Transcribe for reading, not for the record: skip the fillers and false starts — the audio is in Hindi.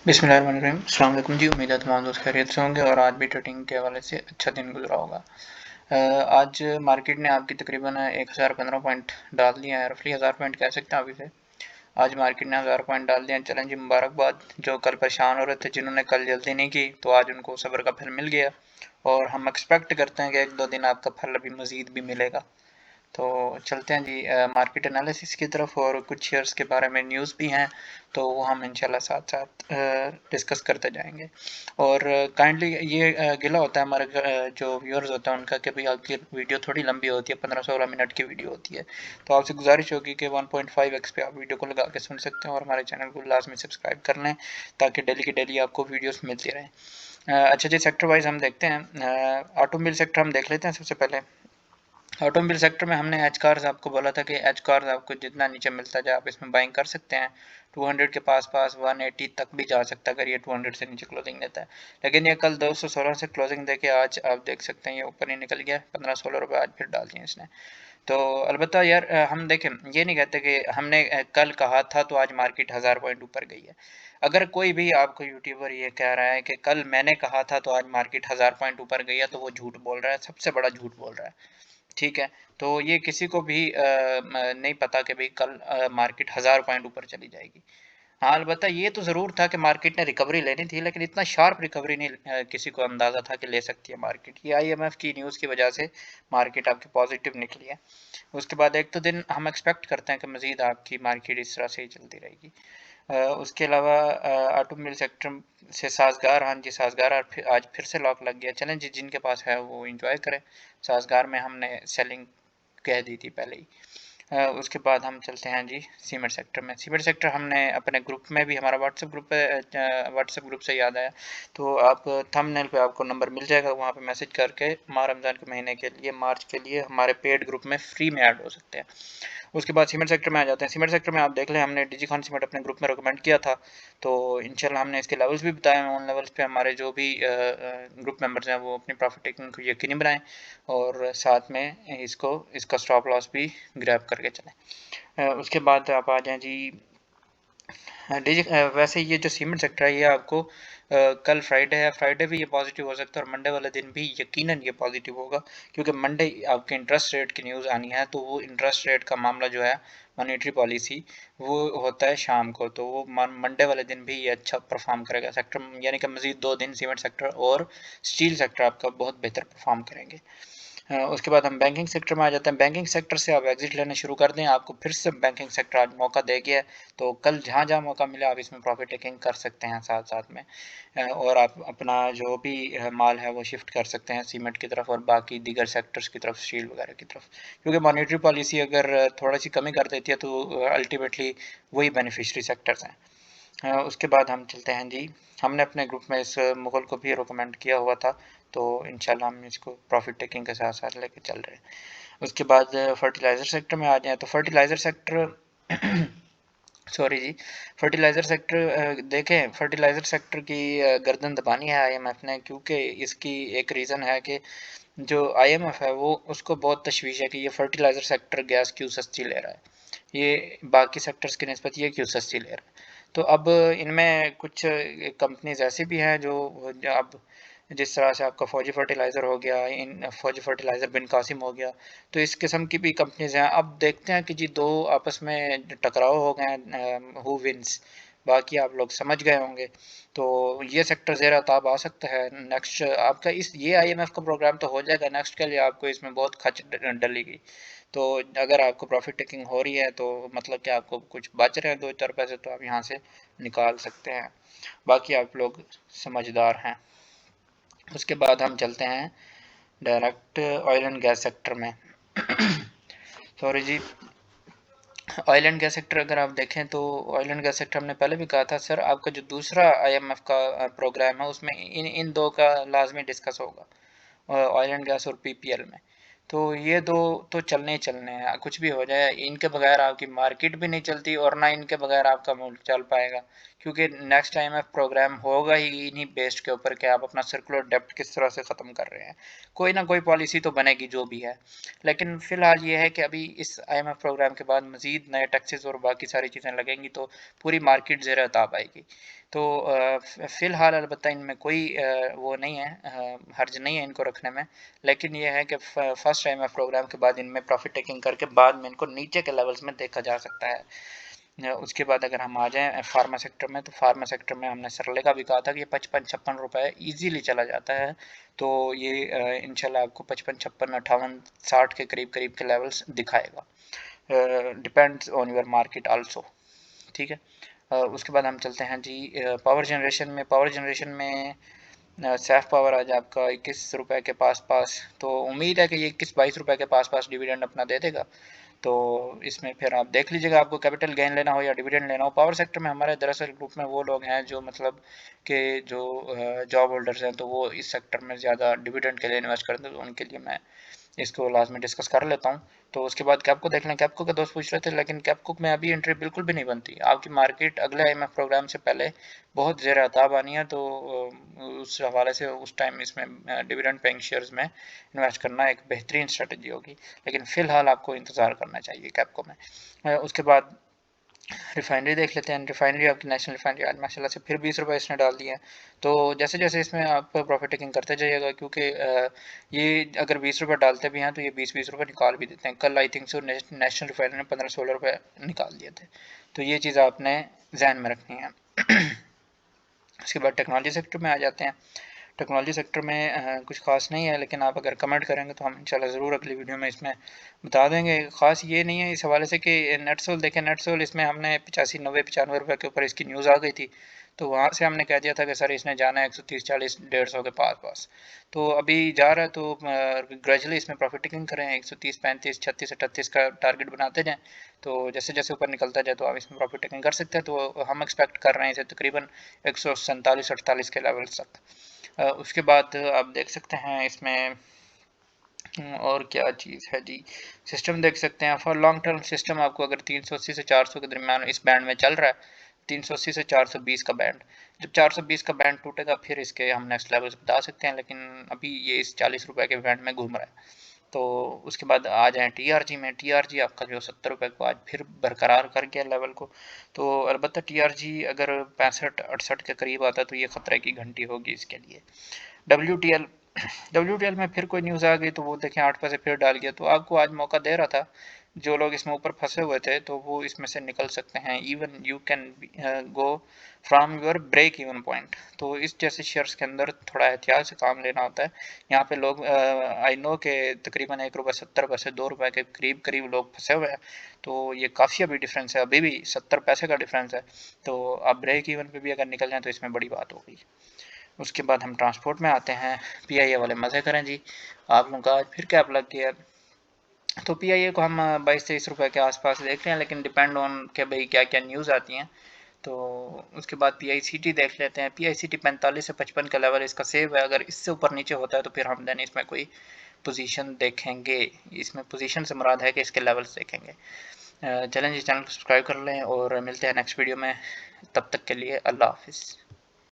बिस्मिल्लाहिर्रहमानिर्रहीम। अस्सलाम वालेकुम जी। उम्मीद है तमाम दोस्त खैरियत से होंगे और आज भी ट्रेडिंग के हवाले से अच्छा दिन गुजरा होगा। आज मार्केट ने आपकी तकरीबन 1015 पॉइंट डाल दिए हैं, रफली 1000 पॉइंट कह सकते हैं अभी से। आज मार्केट ने 1000 पॉइंट डाल दिए हैं। चलें जी, मुबारकबाद। जो कल परेशान हो रहे थे, जिन्होंने कल जल्दी नहीं की, तो आज उनको सब्र का फल मिल गया और हम एक्सपेक्ट करते हैं कि एक दो दिन आपका फल अभी मज़ीद भी मिलेगा। तो चलते हैं जी मार्केट एनालिसिस की तरफ, और कुछ शेयर्स के बारे में न्यूज़ भी हैं, तो वो हम इंशाल्लाह साथ साथ डिस्कस करते जाएंगे। और काइंडली ये गिला होता है हमारे जो व्यूअर्स होते हैं उनका, कि भाई आपकी वीडियो थोड़ी लंबी होती है, 15-16 मिनट की वीडियो होती है, तो आपसे गुजारिश होगी कि 1.5x पे आप वीडियो को लगा के सुन सकते हैं और हमारे चैनल को लाजमी सब्सक्राइब कर लें, ताकि डेली की डेली आपको वीडियोस मिलती रहें। अच्छा जी, सेक्टर वाइज हम देखते हैं। ऑटोमोबाइल सेक्टर हम देख लेते हैं सबसे पहले। ऑटोमोबाइल सेक्टर में हमने एच कार्स आपको बोला था कि एच कार्स आपको जितना नीचे मिलता जाए आप इसमें बाइंग कर सकते हैं। 200 के पास 180 तक भी जा सकता है अगर ये 200 से नीचे क्लोजिंग देता है, लेकिन ये कल 216 से क्लोजिंग देके आज आप देख सकते हैं ये ऊपर ही निकल गया। 15-16 रुपये आज फिर डाल दिए इसने। तो अलबत्ता यार हम देखें, ये नहीं कहते कि हमने कल कहा था तो आज मार्केट 1000 पॉइंट ऊपर गई है। अगर कोई भी आपको यूट्यूबर ये कह रहा है कि कल मैंने कहा था तो आज मार्केट 1000 पॉइंट ऊपर गई है, तो वो झूठ बोल रहा है, सबसे बड़ा झूठ बोल रहा है। ठीक है, तो ये किसी को भी नहीं पता कि भाई कल मार्केट 1000 पॉइंट ऊपर चली जाएगी। हाँ, अलबत्ता ये तो ज़रूर था कि मार्केट ने रिकवरी लेनी थी, लेकिन इतना शार्प रिकवरी नहीं किसी को अंदाज़ा था कि ले सकती है मार्केट। ये आईएमएफ की न्यूज़ की वजह से मार्केट आपकी पॉजिटिव निकली है। उसके बाद एक तो दिन हम एक्सपेक्ट करते हैं कि मज़ीद आपकी मार्केट इस तरह से ही चलती रहेगी। उसके अलावा ऑटोमोबाइल सेक्टर से साजगार, हाँ जी साजगार आज फिर से लॉक लग गया। चलें जी, जिनके पास है वो इंजॉय करें। साजगार में हमने सेलिंग कह दी थी पहले ही। उसके बाद हम चलते हैं जी सीमेंट सेक्टर में। सीमेंट सेक्टर हमने अपने ग्रुप में भी, हमारा व्हाट्सएप ग्रुप है, व्हाट्सएप ग्रुप से याद आया, तो आप थंबनेल पे आपको नंबर मिल जाएगा, वहाँ पे मैसेज करके माह रमज़ान के महीने के लिए, मार्च के लिए हमारे पेड ग्रुप में फ्री में ऐड हो सकते हैं। उसके बाद सीमेंट सेक्टर में आ जाते हैं। सीमेंट सेक्टर में आप देख लें, हमने डिजीकॉन सीमेंट अपने ग्रुप में रिकमेंड किया था, तो इंशाल्लाह हमने इसके लेवल्स भी बताए हैं। उन लेवल्स पे हमारे जो भी ग्रुप मेंबर्स हैं वो अपनी प्रॉफिट टेकिंग को यकीनी बनाएं, और साथ में इसका स्टॉप लॉस भी ग्रैब करके चलें। उसके बाद आप आ जाएं जी वैसे ये जो सीमेंट सेक्टर है ये आपको कल फ्राइडे है, फ्राइडे भी ये पॉजिटिव हो सकता है और मंडे वाले दिन भी यकीनन ये पॉजिटिव होगा, क्योंकि मंडे आपके इंटरेस्ट रेट की न्यूज़ आनी है, तो वो इंटरेस्ट रेट का मामला जो है, मॉनेटरी पॉलिसी, वो होता है शाम को, तो वो मंडे वाले दिन भी ये अच्छा परफॉर्म करेगा सेक्टर, यानी कि मज़ीद 2 दिन सीमेंट सेक्टर और स्टील सेक्टर आपका बहुत बेहतर परफॉर्म करेंगे। उसके बाद हम बैंकिंग सेक्टर में आ जाते हैं। बैंकिंग सेक्टर से आप एग्जिट लेना शुरू कर दें, आपको फिर से बैंकिंग सेक्टर आज मौका दे गया है, तो कल जहाँ जहाँ मौका मिले आप इसमें प्रॉफिट टेकिंग कर सकते हैं साथ साथ में। और आप अपना जो भी माल है वो शिफ्ट कर सकते हैं सीमेंट की तरफ और बाकी दीगर सेक्टर्स की तरफ, स्टील वगैरह की तरफ, क्योंकि मॉनेटरी पॉलिसी अगर थोड़ा सी कमी कर देती है तो अल्टीमेटली वही बेनिफिशरी सेक्टर्स हैं। उसके बाद हम चलते हैं जी, हमने अपने ग्रुप में इस मुगल को भी रिकमेंड किया हुआ था, तो इंशाल्लाह हम इसको प्रॉफिट टेकिंग के साथ साथ लेके चल रहे हैं। उसके बाद फर्टिलाइज़र सेक्टर में आ जाए, तो फर्टिलाइज़र सेक्टर सॉरी जी, फर्टिलाइज़र सेक्टर देखें, फर्टिलाइज़र सेक्टर की गर्दन दबानी है आईएमएफ ने, क्योंकि इसकी एक रीज़न है कि जो आईएमएफ है वो, उसको बहुत तशवीश है कि ये फर्टिलाइज़र सेक्टर गैस क्यों सस्ती ले रहा है, ये बाकी सेक्टर्स की निस्बत ये क्यों सस्ती ले रहा है। तो अब इनमें कुछ कंपनीज ऐसी भी हैं जो अब, जिस तरह से आपका फौजी फर्टिलाइज़र हो गया, इन फौजी फर्टिलाइज़र बिन कासिम हो गया, तो इस किस्म की भी कंपनीज हैं। अब देखते हैं कि जी दो आपस में टकराव हो गए हैं, हु विंस, बाकी आप लोग समझ गए होंगे। तो ये सेक्टर ज़ेर ताब आ सकता है नेक्स्ट आपका, इस ये आईएमएफ का प्रोग्राम तो हो जाएगा, नेक्स्ट के लिए आपको इसमें बहुत खच डलेगी। तो अगर आपको प्रॉफिट टेकिंग हो रही है, तो मतलब कि आपको कुछ बच रहे हैं 2-4 पैसे, तो आप यहाँ से निकाल सकते हैं, बाकी आप लोग समझदार हैं। उसके बाद हम चलते हैं direct oil and gas sector में। सॉरी जी, ऑयल एंड गैस सेक्टर अगर आप देखें तो ऑयल एंड गैस सेक्टर हमने पहले भी कहा था सर, आपका जो दूसरा आईएमएफ का प्रोग्राम है उसमें इन दो का लाजमी डिस्कस होगा, ऑयल एंड गैस और पीपीएल में। तो ये दो तो चलने ही चलने हैं, कुछ भी हो जाए इनके बगैर आपकी मार्केट भी नहीं चलती और ना इनके बगैर आपका मुल्क चल पाएगा, क्योंकि नेक्स्ट आईएमएफ प्रोग्राम होगा ही इन्हीं बेस्ड के ऊपर कि आप अपना सर्कुलर डेब्ट किस तरह से ख़त्म कर रहे हैं। कोई ना कोई पॉलिसी तो बनेगी जो भी है, लेकिन फ़िलहाल ये है कि अभी इस आईएमएफ प्रोग्राम के बाद मज़ीद नए टैक्सेस और बाकी सारी चीज़ें लगेंगी, तो पूरी मार्केट ज़ेर ताब आएगी। तो फ़िलहाल अलबत्ता इनमें कोई वो नहीं है, हर्ज नहीं है इनको रखने में, लेकिन ये है कि फर्स्ट टाइम ऑफ प्रोग्राम के बाद इनमें प्रॉफिट टेकिंग करके बाद में इनको नीचे के लेवल्स में देखा जा सकता है। उसके बाद अगर हम आ जाएँ फार्मा सेक्टर में, तो फार्मा सेक्टर में हमने सरले का भी कहा था कि ये 55-56 रुपए ईज़िली चला जाता है। तो ये इंशाल्लाह आपको 55, 56, 58, 60 के करीब के लेवल्स दिखाएगा। Depends on your market also, ठीक है। उसके बाद हम चलते हैं जी पावर जनरेशन में सैफ पावर आज आपका 21 रुपए के पास, तो उम्मीद है कि ये 21-22 रुपए के पास डिविडेंड अपना दे देगा। तो इसमें फिर आप देख लीजिएगा, आपको कैपिटल गेन लेना हो या डिविडेंड लेना हो। पावर सेक्टर में हमारे दरअसल ग्रुप में वो लोग हैं जो मतलब कि जो जॉब होल्डर्स हैं, तो वो इस सेक्टर में ज़्यादा डिविडेंड के लिए इन्वेस्ट करते हैं, तो उनके लिए मैं इसको लास्ट में डिस्कस कर लेता हूँ। तो उसके बाद कैप्को देख लें। कैप्को का दोस्त पूछ रहे थे, लेकिन कैप्को में अभी एंट्री बिल्कुल भी नहीं बनती। आपकी मार्केट अगले आईएमएफ प्रोग्राम से पहले बहुत ज़ेर अताब आनी है, तो उस हवाले से उस टाइम इसमें डिविडेंड पेइंग शेयर्स में इन्वेस्ट करना एक बेहतरीन स्ट्रेटजी होगी, लेकिन फ़िलहाल आपको इंतज़ार करना चाहिए कैप्को में। उसके बाद रिफाइनरी देख लेते हैं। रिफाइनरी आपकी नेशनल रिफाइनरी आज माशाल्लाह से फिर 20 रुपये इसने डाल दिए हैं। तो जैसे जैसे इसमें आप प्रॉफिट टेकिंग करते जाइएगा, क्योंकि ये अगर 20 रुपये डालते भी हैं तो ये 20-20 रुपये निकाल भी देते हैं। कल I think so national refinery ने 15-16 रुपये निकाल दिए थे। तो ये चीज़ आपने जहन में रखनी है। उसके बाद टेक्नोलॉजी सेक्टर में आ जाते हैं। टेक्नोलॉजी सेक्टर में कुछ खास नहीं है, लेकिन आप अगर कमेंट करेंगे तो हम इंशाल्लाह ज़रूर अगली वीडियो में इसमें बता देंगे। ख़ास ये नहीं है इस हवाले से कि नेटसोल देखें, नेटसोल इसमें हमने 85, 90, 95 रुपये के ऊपर इसकी न्यूज़ आ गई थी, तो वहाँ से हमने कह दिया था कि सर इसने जाना है 130, 40, 150 के पास। तो अभी जा रहा है, तो ग्रेजुअली इसमें प्रॉफिट टेकिंग करें, 130, 35, 36, 38 का टारगेट बनाते जाएँ। तो जैसे जैसे ऊपर निकलता जाए तो आप इसमें प्रॉफिट टेकिंग कर सकते हैं। तो हम एक्सपेक्ट कर रहे हैं इसे तकरीबन 147, 48 के लेवल्स तक। उसके बाद आप देख सकते हैं इसमें और क्या चीज़ है जी, सिस्टम देख सकते हैं। फॉर लॉन्ग टर्म सिस्टम आपको अगर 380 से 400 के दरमियान इस बैंड में चल रहा है, 380 से 420 का बैंड, जब 420 का बैंड टूटेगा फिर इसके हम नेक्स्ट लेवल्स बता सकते हैं, लेकिन अभी ये इस 40 रुपये के बैंड में घूम रहा है। तो उसके बाद आ जाएँ टीआरजी में। टीआरजी आपका जो 70 रुपये को आज फिर बरकरार कर गया लेवल को। तो अलबत्ता टीआरजी अगर 65-68 के करीब आता है तो ये ख़तरे की घंटी होगी इसके लिए। डब्ल्यूटीएल में फिर कोई न्यूज़ आ गई तो वो देखें 8 पैसे फिर डाल गया। तो आपको आज मौका दे रहा था, जो लोग इसमें ऊपर फंसे हुए थे तो वो इसमें से निकल सकते हैं। Even you can go from your break even point. तो इस जैसे शेयर्स के अंदर थोड़ा एहतियात से काम लेना होता है। यहाँ पे लोग आई नो के तकरीबन 1 रुपये 70 पैसे, 2 रुपये के करीब लोग फंसे हुए हैं। तो ये काफ़ी अभी डिफरेंस है, अभी भी 70 पैसे का डिफरेंस है। तो आप ब्रेक इवन पे भी अगर निकल जाएँ तो इसमें बड़ी बात होगी। उसके बाद हम ट्रांसपोर्ट में आते हैं। पीआईए वाले मज़े करें जी, आप लोगों का आज फिर कैप लग गया। तो पीआईए को हम 22-23 रुपये के आसपास देख रहे हैं, लेकिन डिपेंड ऑन के भाई क्या क्या न्यूज़ आती हैं। तो उसके बाद पीआईसीटी देख लेते हैं। पीआईसीटी 45 से 55 का लेवल इसका सेव है। अगर इससे ऊपर नीचे होता है तो फिर हम देन इसमें कोई पोजीशन देखेंगे। इसमें पोजीशन से मुराद है कि इसके लेवल्स देखेंगे। चलें जी, चैनल को सब्सक्राइब कर लें और मिलते हैं नेक्स्ट वीडियो में। तब तक के लिए अल्लाह हाफिज़।